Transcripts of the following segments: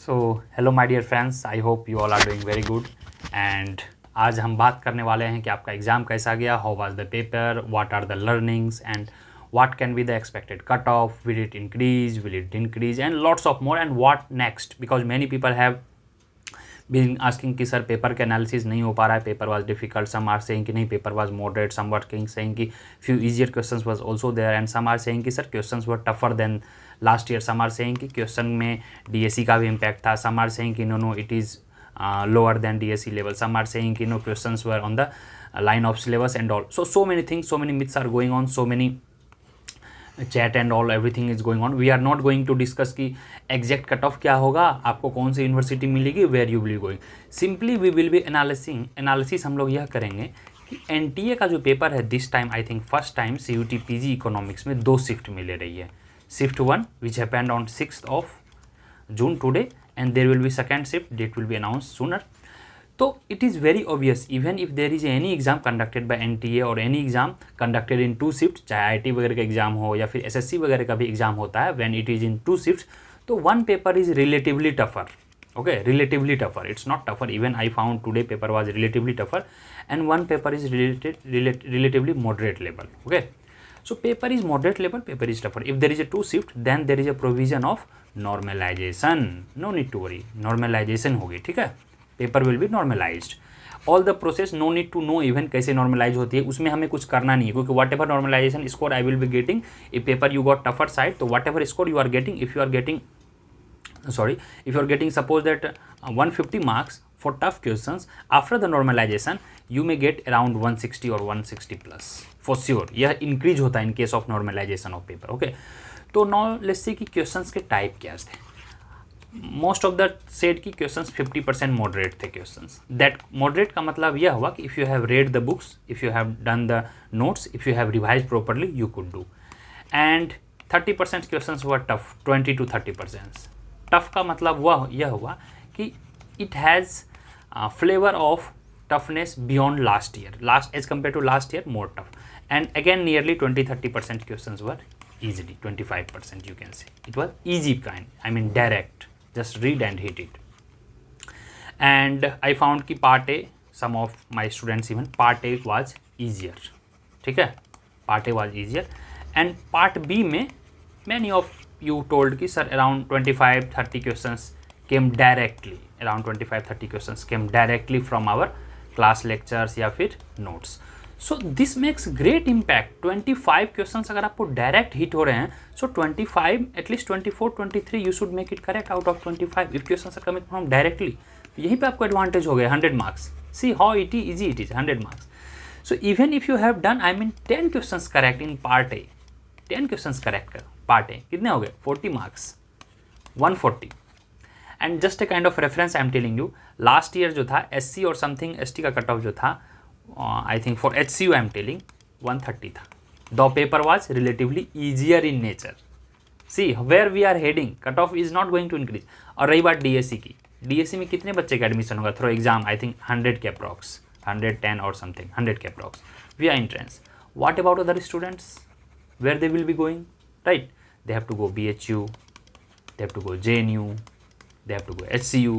Hello my dear friends, I hope you all are doing very good. And आज हम बात करने वाले हैं कि आपका एग्ज़ाम कैसा गया, how was the paper, what are the learnings and what can be the expected cut off, will it increase, will it decrease and lots of more and what next, because many people have been asking कि sir paper के analysis नहीं हो पा रहा है, paper was difficult, some are saying कि नहीं paper was moderate, some were saying कि few easier questions was also there and some are saying कि sir questions were tougher than last year, some are saying कि question में DSC का भी impact था, some are saying कि no it is lower than DSC level, some are saying कि questions were on the line of syllabus and all. So many things, so many myths are going on, so many chat and all, everything is going on. We are not going to discuss कि exact cut off क्या होगा, आपको कौन सी university मिलेगी, where you will be going. Simply we will be analysis हम लोग यह करेंगे कि NTA का जो पेपर है this time, I think first time CUT PG economics में 2 शिफ्ट मिले रही है. Shift 1 which happened on 6th of June today, and there will be second shift, date will be announced sooner. तो it is very obvious, even if there is any exam conducted by NTA और any exam conducted in 2 shift, चाहे IT वगैरह का exam हो या फिर SSC वगैरह का भी एग्जाम होता है, when it is in 2 shift, तो one paper is relatively tougher. Okay, relatively tougher, it's not tougher, even I found today paper was relatively tougher and one paper is relatively moderate level. Okay, so paper is moderate level, paper is tougher. If there is a 2 shift, then there is a provision of normalization. No need to worry, normalization होगी, ठीक है, paper will be normalized. All the process no need to know even कैसे normalize होती है, उसमें हमें कुछ करना नहीं है, क्योंकि whatever normalization score I will be getting if paper you got tougher side, तो whatever score you are getting, if you are getting suppose that 150 marks for tough questions, after the normalization you may get around 160 or 160 plus for sure. यह increase होता है in case of normalization of paper. Okay, तो now let's see कि questions के type क्या थे. Most of the set की questions 50% moderate थे क्वेश्चंस. दैट मॉडरेट का मतलब यह हुआ कि if you have read the books, if you have done the notes, if you have revise properly, you could do. And 30% questions हुआ tough, 20 to 30%. Tough का मतलब वह यह हुआ कि it has flavour of toughness beyond last year, as compare to last year more tough. And again nearly 20-30% questions were easily, 25% you can say it was easy kind, I mean direct, just read and hit it. And I found कि part A, some of my students even part A was easier, ठीक है, part A was easier. And part B में many of you told कि sir around 25-30 questions came directly, around 25-30 questions came directly from our class lectures या फिर notes. So this makes great impact. 25 questions अगर आपको direct hit हो रहे हैं, so 25 at least 24-23 you should make it correct out of 25 if questions are coming from directly. यहीं पे आपको एडवांटेज हो गया, 100 marks. See how easy it is, 100 marks. So even if you have done, I mean 10 questions correct in part A, 10 questions correct कर part A, कितने हो गए, 40 marks, 140. And just a kind of reference I am telling you, last year जो था SC और something ST का cut of जो था, I think for HCU I am telling 130 था. The paper was relatively easier in nature. See where we are heading, cut off is not going to increase. और रही बात DSC की, DSC में कितने बच्चे का एडमिशन होगा थ्रू एग्जाम, आई थिंक 100 के अप्रॉक्स, 110 और समथिंग, 100 के approx via entrance. What about other students, where they will be going, right? They have to go BHU, they have to go JNU, they have to go HCU,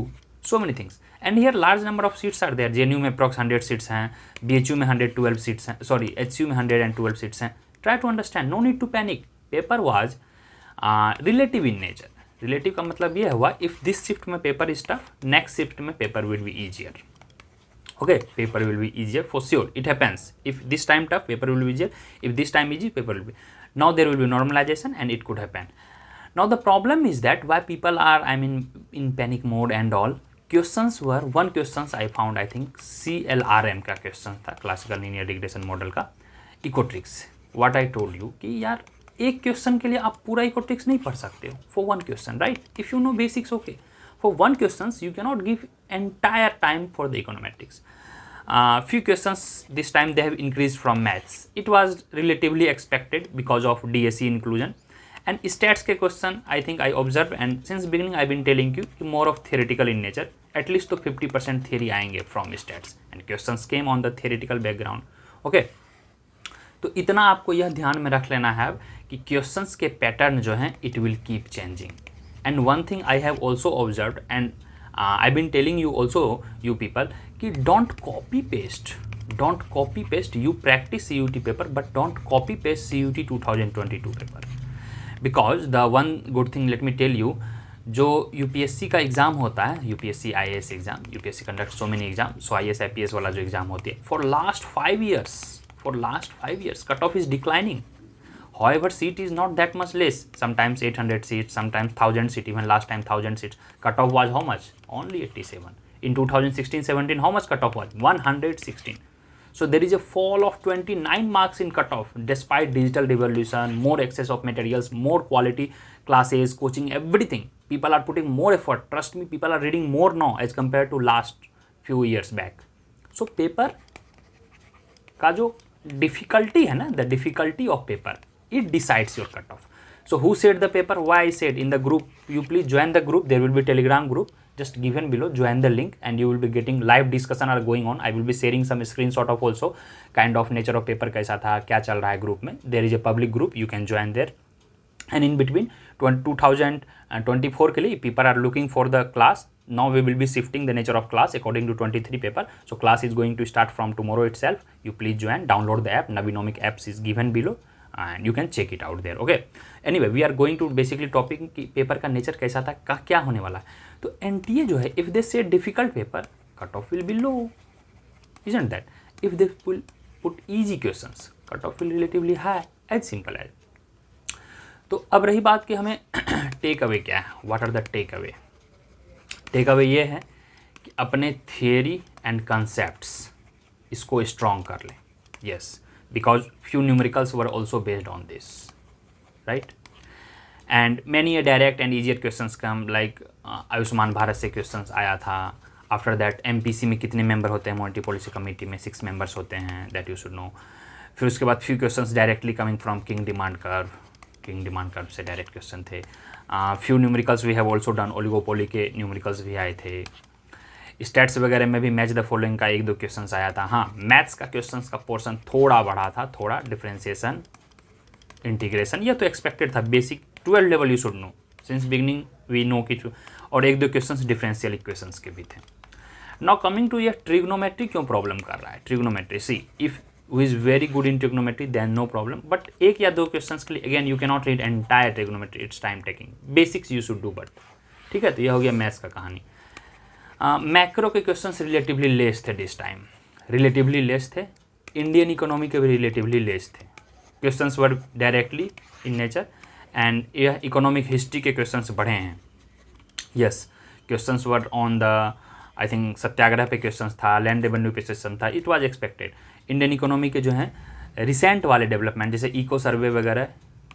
so many things. And here large number of seats are there. JNU में approx 100 seats हैं, BHU में 112 seats हैं, sorry HCU में 112 seats हैं. Try to understand, no need to panic. Paper was relative in nature. Relative का मतलब ये हुआ इफ दिस शिफ्ट में paper is tough, next shift में paper will be easier. Okay, paper will be easier for sure, it happens. If this time tough, paper will be easier. If this time easy, paper will be. Now there will be normalization and it could happen. Now the problem is that why people are, I mean in panic mode and all. Questions were, one questions I found, I think CLRM का question था, classical linear regression model का, econometrics. What I told you कि यार एक question के लिए आप पूरा इकोट्रिक्स नहीं पढ़ सकते हो for one question, right? If you know basics, okay, for one question you can not give entire time for the econometrics. Few questions this time they have increased from maths. It was relatively expected because of DSE inclusion. And stats के question I think I observed, and since beginning I've been telling you more of theoretical in nature. At least तो 50% theory आएंगे from stats and questions came on the theoretical background. Okay, तो इतना आपको यह ध्यान में रख लेना है कि questions के pattern जो हैं it will keep changing and one thing I have also observe and I been telling you also you people कि don't copy paste, you practice CUT paper but don't copy paste CUT 2022 paper, because the one good thing let me tell you, जो UPSC का exam होता है, UPSC IAS exam, UPSC conduct so many exam, so IAS IPS वाला जो exam होती है, for last 5 years cut off is declining. However, seat is not that much less. Sometimes 800 seats, sometimes 1000 seats. Even last time 1000 seats. Cutoff was how much? Only 87. In 2016-17, how much cutoff was? 116. So there is a fall of 29 marks in cutoff, despite digital revolution, more access of materials, more quality classes, coaching, everything. People are putting more effort. Trust me, people are reading more now as compared to last few years back. So paper का जो difficulty है ना, the difficulty of paper, it decides your cutoff. So who said the paper? Why I said in the group, you please join the group. There will be Telegram group just given below. Join the link and you will be getting live discussion are going on. I will be sharing some screenshot of also kind of nature of paper कैसा था, क्या चल रहा है group में. There is a public group, you can join there. And in between 2024 के लिए people are looking for the class. Now we will be shifting the nature of class according to 23 paper. So class is going to start from tomorrow itself. You please join, download the app. Navinomic apps is given below. And you can check it out there. Okay, anyway we are going to basically topic कि paper का nature कैसा था, का क्या होने वाला है. तो एनटीए जो है, if they say difficult paper, cut off will be low, isn't that? If they will put easy questions, cut off will relatively high, as simple as. तो अब रही बात कि हमें टेक अवे क्या है, what are the take away. Take away ये है कि अपने थियरी एंड कंसेप्ट्स इसको स्ट्रॉन्ग कर लें. Yes, because few numericals were also based on this, right? And many a direct and easier questions come, like Ayushman Bharat से questions आया था. After that MPC में कितने मेंबर होते हैं, मॉनिटरी पॉलिसी कमेटी में 6 मेंबर्स होते हैं, that you should know. फिर उसके बाद few questions directly coming from king demand curve से डायरेक्ट क्वेश्चन थे. few numericals we have also done, oligopoly के न्यूमेरिकल्स भी आए थे. स्टैट्स वगैरह में भी मैच द फॉलोइंग का 1-2 क्वेश्चंस आया था. हाँ, मैथ्स का क्वेश्चंस का पोर्शन थोड़ा बढ़ा था, थोड़ा डिफरेंशिएशन, इंटीग्रेशन, ये तो एक्सपेक्टेड था. Basic 12 level you should know, since beginning we know कि, और 1-2 क्वेश्चंस डिफरेंशियल इक्वेशंस के भी थे. नाउ कमिंग टू ये ट्रिग्नोमेट्री क्यों प्रॉब्लम कर रहा है. Trigonometry, see if who is very good in trigonometry then no problem, but 1 या 2 क्वेश्चंस के लिए again you can not read entire trigonometry, it's time taking. Basics you should do but. ठीक है, तो यह हो गया मैथ्स का कहानी. मैक्रो के क्वेश्चंस रिलेटिवली लेस थे दिस टाइम, रिलेटिवली लेस थे. इंडियन इकोनॉमी के भी रिलेटिवली लेस थे. Questions were directly in nature, and यह इकोनॉमिक हिस्ट्री के क्वेश्चंस बढ़े हैं. Yes, questions were on the, I think Satyagraha पे क्वेश्चंस था, लैंड रेवेन्यू पे क्वेश्चन था. It was expected. Indian economy के जो हैं रिसेंट वाले डेवलपमेंट, जैसे इको सर्वे वगैरह,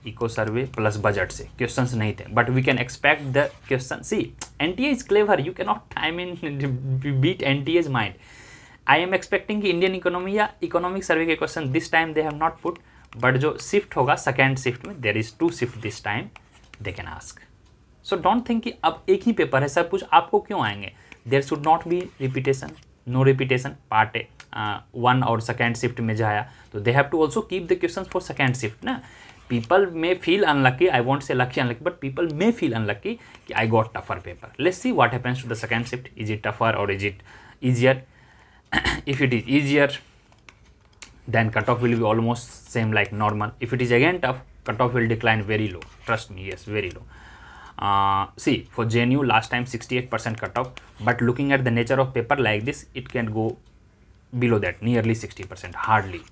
इको सर्वे प्लस बजट से क्वेश्चंस नहीं थे, but we can expect the question. See NTA is clever, you can not I mean beat NTA's mind. I am expecting कि इंडियन इकोनॉमी या economic survey के question this time they have not put, but जो shift होगा second shift में, there is 2 shift this time, they can ask. So don't think कि अब एक ही paper है सब कुछ आपको क्यों आएंगे. There should not be repetition, no repetition. Part 1 और सेकेंड शिफ्ट में जो आया, तो they have to also keep the question for second shift ना. People may feel unlucky, I won't say lucky unlucky, but people may feel unlucky कि I got tougher paper. Let's see what happens to the second shift. Is it tougher or is it easier? If it is easier, then cutoff will be almost same like normal. If it is again tough, cutoff will decline very low. Trust me, yes, very low. See, for JNU last time 68% cutoff, but looking at the nature of paper like this, it can go below that, nearly 60%, hardly.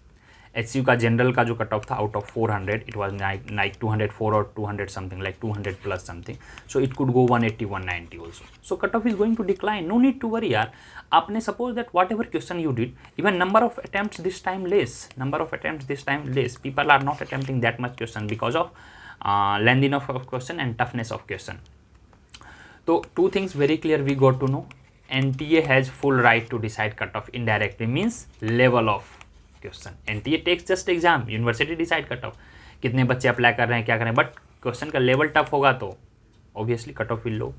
HCU का general का जो cut off था out of 400, it was like 204 और 200 something, like 200 plus something. So it could go 180 190 also. So cut off is going to decline, no need to worry यार. आपने suppose that whatever question you did, even number of attempts this time less, people are not attempting that much question because of lengthiness of question and toughness of question. तो 2 things very clear we got to know. NTA has full right to decide cutoff indirectly, means level of question. NTA takes just exam, university decide cut off, कितने बच्चे apply कर रहे हैं, क्या करें, but question का level tough होगा तो obviously cut off will low.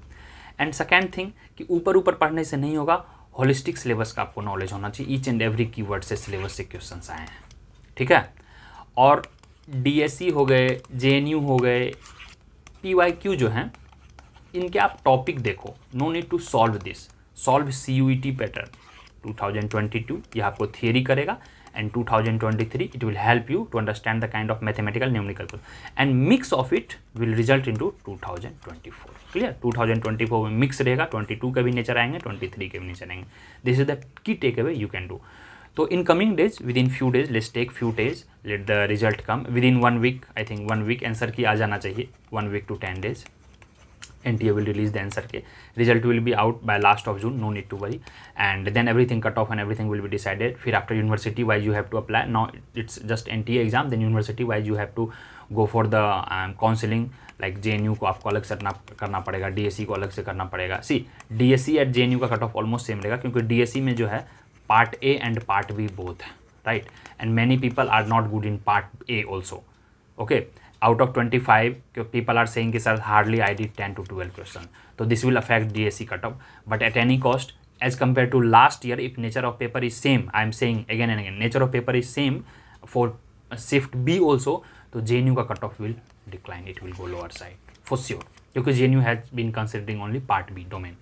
And second thing कि ऊपर पढ़ने से नहीं होगा, होलिस्टिक सिलेबस का आपको नॉलेज होना चाहिए. ईच एंड एवरी कीवर्ड से सिलेबस से क्वेश्चंस आए हैं, ठीक है. और डीएससी हो गए, जेएनयू हो गए, पीवाईक्यू जो हैं इनके आप टॉपिक देखो, no need to solve this, solve CUET pattern 2022, यह आपको थियरी करेगा, and 2023 it will help you to understand the kind of mathematical numerical and mix of it will result into 2024 clear। 2024 में mix रहेगा, 22 के भी nature आएंगे, 23 के भी नेचर आएंगे। This is the key take away you can do. तो in coming days, within few days, let's take few days, let the result come within 1 week. I think 1 week answer की आ जाना चाहिए, 1 week to 10 days NTA will release the answer के, result will be out by last of June, no need to worry, and then everything cut off and everything will be decided। फिर after university wise you have to apply, now it's just NTA exam, then university wise you have to go for the counseling, like JNU को आपको अलग से करना पड़ेगा, DSC को अलग से करना पड़ेगा। सी DSC एट JNU का कट ऑफ ऑलमोस्ट सेम रहेगा, क्योंकि DSC में जो है part A and part B both है, right, and many people are not good in part A also, okay. Out of 25 people are saying कि sir hardly I did 10 to 12 question, तो this will affect DSC cut off, but at any cost as compare to last year, if nature of paper is same, I am saying again and again, nature of paper is same for shift B also, तो JNU का cut off will decline, it will go lower side for sure, क्योंकि JNU has been considering only part B domain.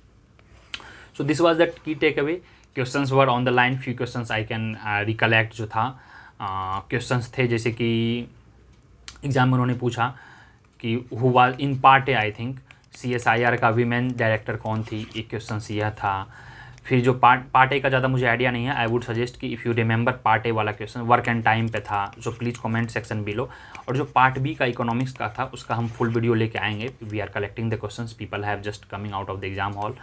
So this was the key take away. Questions were on the line, few questions I can recollect जो था, questions थे जैसे कि exam में उन्होंने पूछा कि who was in part A, I think CSIR का वीमेन डायरेक्टर कौन थी, एक क्वेश्चन यह था। फिर जो पार्ट ए का ज़्यादा मुझे आइडिया नहीं है, आई वुड सजेस्ट कि if you remember part A वाला क्वेश्चन वर्क एंड टाइम पे था, जो प्लीज़ कमेंट सेक्शन बिलो। और जो पार्ट बी का इकोनॉमिक्स का था, उसका हम फुल वीडियो लेके आएंगे, we are collecting the questions, people have just coming out of the exam hall.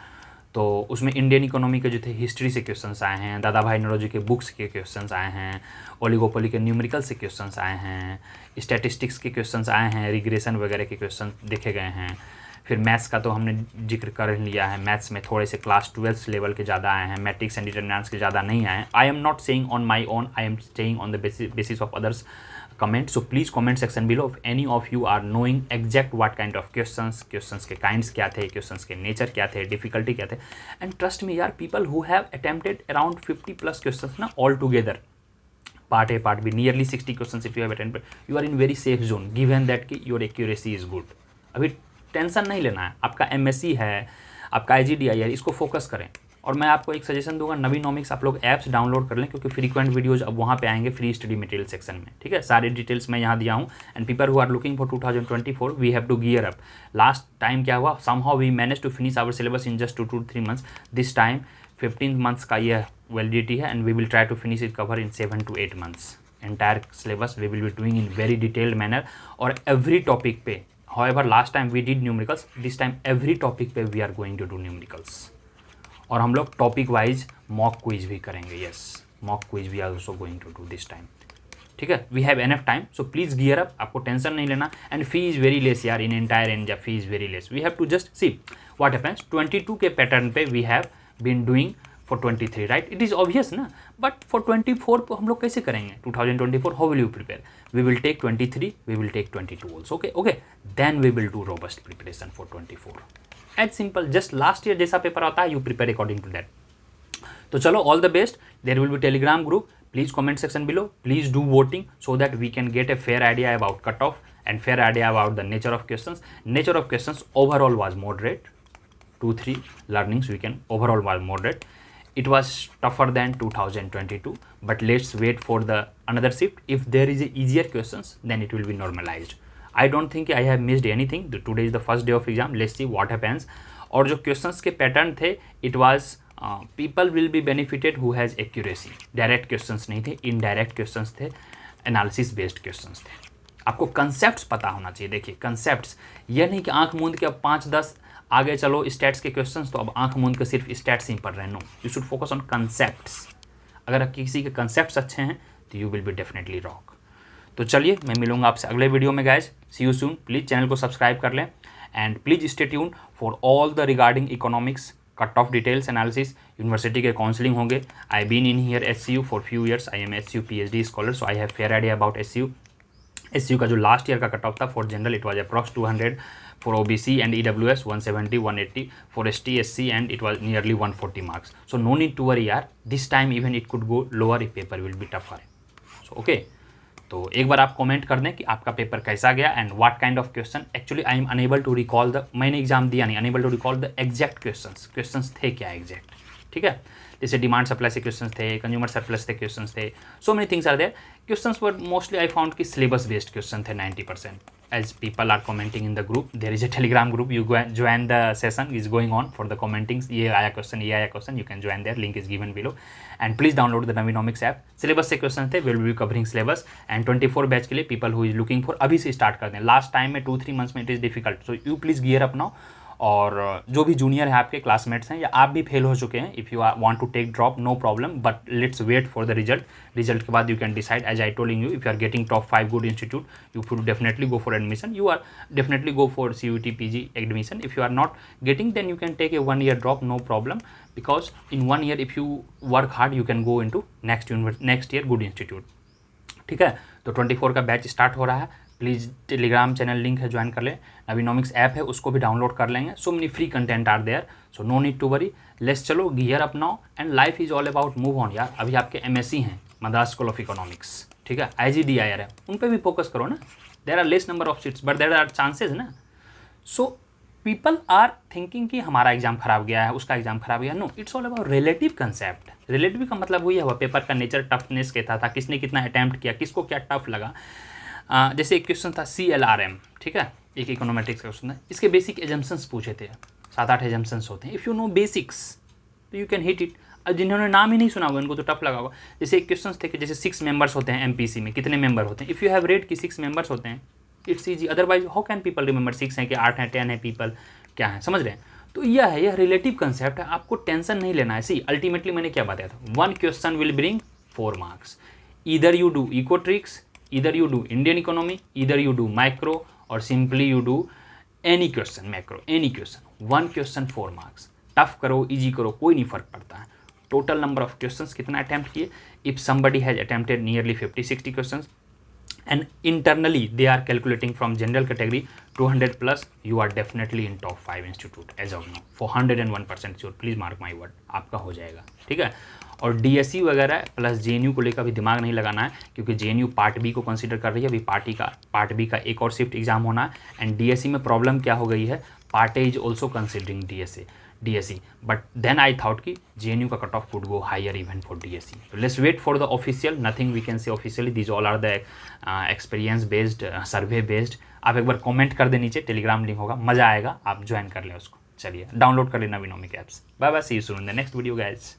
तो उसमें इंडियन इकोनॉमी के जो थे हिस्ट्री से क्वेश्चंस आए हैं, दादा भाई नौरोजी के बुक्स के क्वेश्चंस आए हैं, ओलिगोपोली के न्यूमेरिकल से क्वेश्चंस आए हैं, स्टैटिस्टिक्स के क्वेश्चंस आए हैं, रिग्रेशन वगैरह के क्वेश्चन देखे गए हैं। फिर मैथ्स का तो हमने जिक्र कर लिया है, मैथ्स में थोड़े से क्लास 12 लेवल के ज़्यादा आए हैं, मैट्रिक्स एंड डिटरमिनेंट्स के ज़्यादा नहीं आए हैं। I am not saying on my own, I am saying on the basis of others comment, so please comment section below if any of you are knowing exact what kind of questions के kinds क्या थे, questions के nature क्या थे, difficulty क्या थे, and trust me यार, people who have attempted around 50+ questions ना all together, part A part B, nearly 60 questions if you have attempted, you are in very safe zone given that कि your accuracy is good। अभी tension नहीं लेना है, आपका MSc है, आपका IGDI है, इसको फोकस करें। और मैं आपको एक सजेशन दूंगा, नवीनोमिक्स आप लोग ऐप्स डाउनलोड कर लें, क्योंकि फ्रीक्वेंट वीडियोज अब वहाँ पे आएंगे फ्री स्टडी मटेरियल सेक्शन में, ठीक है। सारे डिटेल्स मैं यहाँ दिया हूँ, and people who are looking for 2024 we have to gear up. Last time क्या हुआ, somehow we manage to finish our syllabus in just 2 to 3 months। This time 15 months का यह वैलिडिटी है, and we will try to finish it cover in 7 to 8 months। Entire syllabus we will be doing in very detailed manner, और every topic पे, however last time we did numericals, this time every topic पे we are going to do numericals। और हम लोग topic wise mock quiz भी करेंगे, yes, mock quiz we are also going to do this time, ठीक है। We have enough time, so please gear up, आपको tension नहीं लेना। And fee is very less यार, in entire India fee is very less. We have to just see what happens. 22 के pattern पे we have been doing for 23, right, it is obvious ना, but for 24 को हम लोग कैसे करेंगे, 2024 how will you prepare, we will take 23, we will take 22 also, okay okay, then we will do robust preparation for 24। As simple, just last year जैसा paper आता है you prepare according to that. तो चलो, all the best. There will be Telegram group, please comment section below, please do voting so that we can get a fair idea about cutoff and fair idea about the nature of questions. Nature of questions overall was moderate, 2-3 learnings we can overall was moderate. It was tougher than 2022, but let's wait for the another shift. If there is a easier questions, then it will be normalized. I don't think I have missed anything. Today is the first day of exam. Let's see what happens. और जो questions के pattern थे, it was people will be benefited who has accuracy. Direct questions नहीं थे, indirect questions थे, analysis based questions थे। आपको concepts पता होना चाहिए। देखिए concepts, यह नहीं कि आंख मूंद के अब 5-10 आगे चलो स्टैट्स के क्वेश्चंस, तो अब आंख मूंद के सिर्फ स्टैट्स ही पढ़ रहे हैं। No, you should focus on concepts. अगर किसी के कंसेप्ट्स अच्छे हैं तो you will be definitely rock. तो चलिए, मैं मिलूंगा आपसे अगले वीडियो में guys. See you soon. Please channel को सब्सक्राइब कर लें, and please stay tune for all the regarding economics cut off details analysis. University के काउंसलिंग होंगे। I been in here SCU for few years. I am SCU PhD scholar, so I have fair idea about SCU। SCU का जो last year का cut off था for general it was approx 200, for OBC and EWS 170, 180, for ST, SC and it was nearly 140 marks. So no need to worry yaar, this time even it could go lower if paper will be tougher. So okay, तो एक बार आप comment कर दें कि आपका paper कैसा गया and what kind of question. Actually I am unable to recall the, मैंने एग्जाम दिया नहीं, unable to recall the exact questions थे क्या एग्जैक्ट, ठीक है। जैसे डिमांड सप्लाई से क्वेश्चंस थे, कंज्यूमर सरप्लस से क्वेश्चंस थे, so many things are there. Questions were mostly I found कि सिलेबस बेस्ड क्वेश्चन थे 90%। as people are commenting in the group, there is a telegram group, you go and join, the session is going on for the commentings, ये आया question, you can join there, link is given below and please download the Navinomics app। syllabus से question थे, will be covering syllabus and 24 batch के लिए people who is looking for अभी से start कर दें, लास्ट टाइम में 2-3 months में it is difficult, so you please gear up now. और जो भी जूनियर है आपके क्लासमेट्स हैं या आप भी फेल हो चुके हैं, if you want to take drop no problem, but let's wait for the result के बाद you can decide. As I telling you, if you are getting top 5 good institute you should definitely go for admission, you are definitely go for CUT PG admission. If you are not getting then you can take a 1 year drop no problem, because in 1 year if you work hard you can go into next year good institute, ठीक है। तो 24 का batch start हो रहा है, please Telegram channel link है, join कर लें। नवीनोमिक्स ऐप है उसको भी डाउनलोड कर लेंगे, so many free content are there, so no need to worry. Let's चलो gear up now and life is all about move on यार। अभी आपके MSc हैं मद्रास स्कूल ऑफ इकोनॉमिक्स, ठीक है, IGDIR है, उन पर भी फोकस करो ना। There are less number of seats but there are chances ना। सो पीपल आर थिंकिंग कि हमारा एग्जाम खराब गया है, उसका एग्जाम खराब गया, no, it's all about relative concept. Relative का मतलब वही है, पेपर का नेचर टफनेस कहता था, किसने कितना अटैम्प्ट किया, किसको क्या टफ लगा। जैसे एक क्वेश्चन था CLRM, ठीक है, एक इकोनोमेट्रिक्स का क्वेश्चन था, इसके बेसिक एजम्पन्स पूछे थे, 7-8 एजम्पन्स होते हैं। इफ़ यू नो बेसिक्स तो यू कैन हिट इट। अब जिन्होंने नाम ही नहीं सुना होगा उनको तो टफ लगा होगा। जैसे एक क्वेश्चन थे कि जैसे 6 मेंबर्स होते हैं MPC में, कितने मेंबर होते हैं, इफ़ यू हैव रेड कि 6 मेंबर्स होते हैं it's easy, otherwise how can people remember 6 हैं कि 8 हैं 10 है पीपल क्या है, समझ रहे हैं। तो यह है, यह रिलेटिव कंसेप्ट है, आपको टेंशन नहीं लेना है। सी अल्टीमेटली मैंने क्या बताया था, 1 question will bring 4 marks, either you do eco tricks, either you do Indian economy, either you do micro or simply you do any question macro, any question, 1 question 4 marks। Tough करो easy करो कोई नहीं फर्क पड़ता है। Total number of questions कितना attempt किए, if somebody has attempted nearly 50-60 questions and internally they are calculating from general category 200 plus, you are definitely in top 5 institute as of now for 101% sure, please mark my word, आपका हो जाएगा, ठीक है। और DSE वगैरह plus JNU को लेकर भी दिमाग नहीं लगाना है, क्योंकि JNU पार्ट बी को कंसीडर कर रही है, अभी पार्ट बी का एक और शिफ्ट एग्जाम होना है। एंड DSE में प्रॉब्लम क्या हो गई है, part A is also considering DSE, but then I thought कि JNU का cut off could go higher even for DSE। तो let's wait for the official, nothing we can say officially, this all are the experience based, survey based. आप एक बार comment कर दे, नीचे Telegram link होगा, मज़ा आएगा, आप ज्वाइन कर लें उसको। चलिए डाउनलोड कर लेना Navinomic apps. Bye bye, see you soon in the next video guys.